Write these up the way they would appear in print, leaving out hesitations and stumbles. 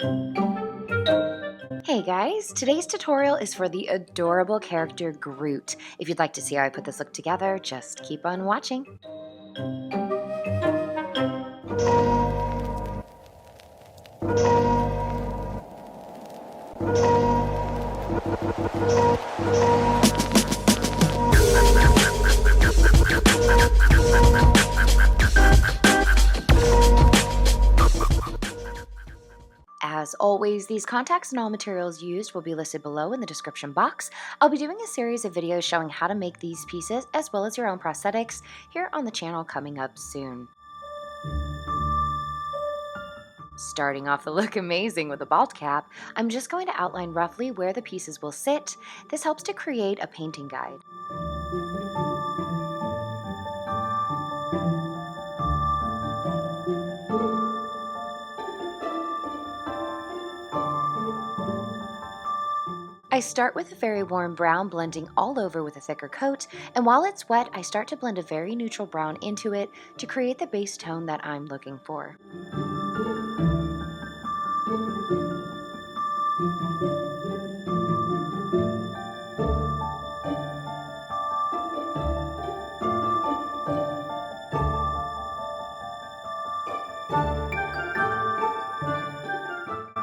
Hey guys, today's tutorial is for the adorable character Groot. If you'd like to see how I put this look together, just keep on watching. As always, these contacts and all materials used will be listed below in the description box. I'll be doing a series of videos showing how to make these pieces as well as your own prosthetics here on the channel coming up soon. Starting off the look amazing with a bald cap, I'm just going to outline roughly where the pieces will sit. This helps to create a painting guide. I start with a very warm brown, blending all over with a thicker coat, and while it's wet, I start to blend a very neutral brown into it to create the base tone that I'm looking for.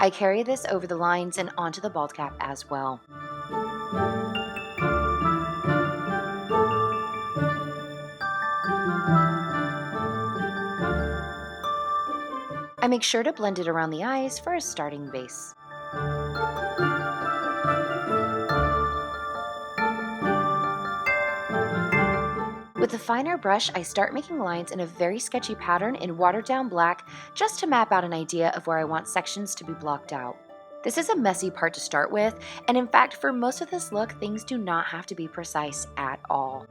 I carry this over the lines and onto the bald cap as well. I make sure to blend it around the eyes for a starting base. With a finer brush, I start making lines in a very sketchy pattern in watered down black just to map out an idea of where I want sections to be blocked out. This is a messy part to start with, and in fact, for most of this look, things do not have to be precise at all.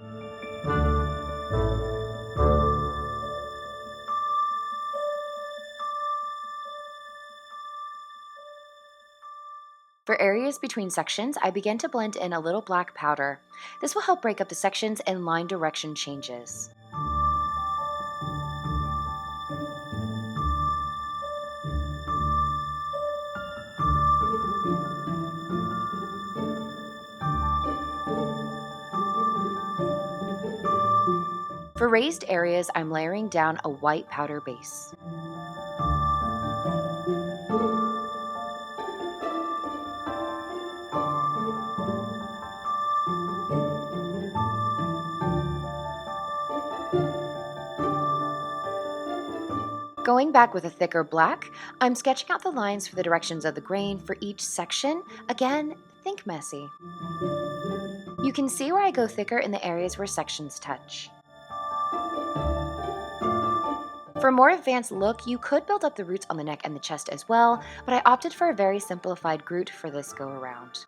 For areas between sections, I begin to blend in a little black powder. This will help break up the sections and line direction changes. For raised areas, I'm layering down a white powder base. Going back with a thicker black, I'm sketching out the lines for the directions of the grain for each section. Again, think messy. You can see where I go thicker in the areas where sections touch. For a more advanced look, you could build up the roots on the neck and the chest as well, but I opted for a very simplified Groot for this go around.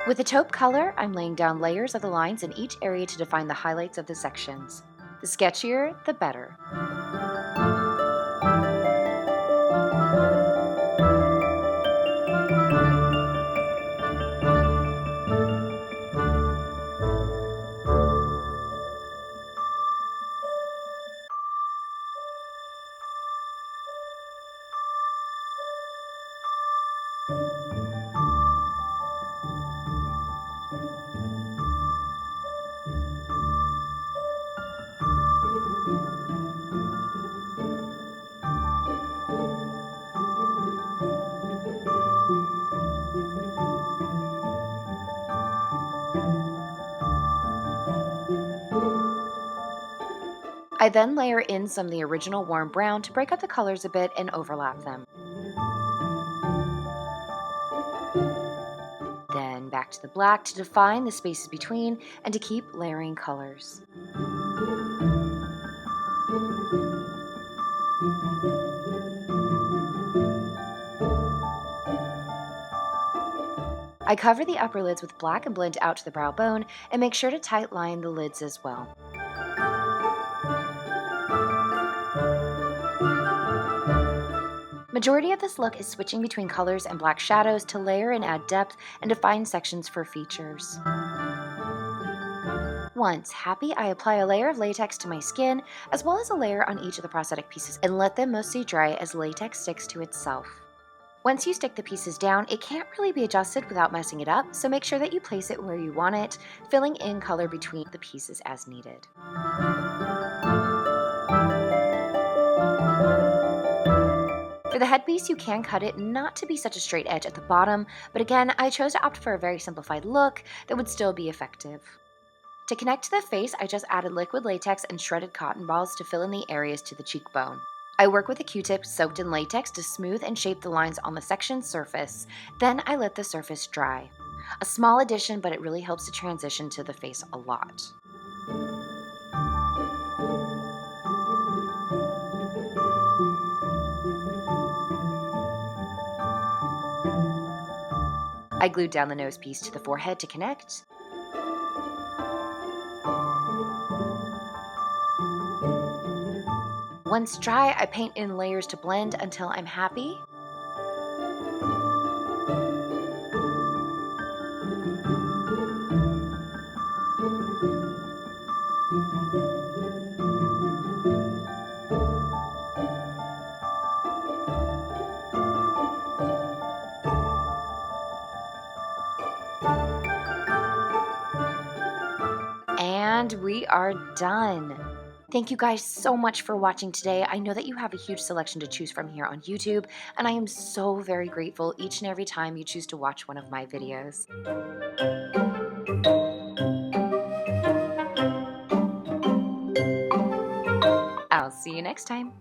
With a taupe color, I'm laying down layers of the lines in each area to define the highlights of the sections. The sketchier, the better. I then layer in some of the original warm brown to break up the colors a bit and overlap them. Then back to the black to define the spaces between and to keep layering colors. I cover the upper lids with black and blend out to the brow bone and make sure to tight line the lids as well. Majority of this look is switching between colors and black shadows to layer and add depth and define sections for features. Once happy, I apply a layer of latex to my skin, as well as a layer on each of the prosthetic pieces, and let them mostly dry as latex sticks to itself. Once you stick the pieces down, it can't really be adjusted without messing it up, so make sure that you place it where you want it, filling in color between the pieces as needed. For the headpiece, you can cut it not to be such a straight edge at the bottom, but again, I chose to opt for a very simplified look that would still be effective. To connect to the face, I just added liquid latex and shredded cotton balls to fill in the areas to the cheekbone. I work with a Q-tip soaked in latex to smooth and shape the lines on the section surface, then I let the surface dry. A small addition, but it really helps to transition to the face a lot. I glued down the nose piece to the forehead to connect. Once dry, I paint in layers to blend until I'm happy. And we are done. Thank you guys so much for watching today. I know that you have a huge selection to choose from here on YouTube, and I am so very grateful each and every time you choose to watch one of my videos. I'll see you next time.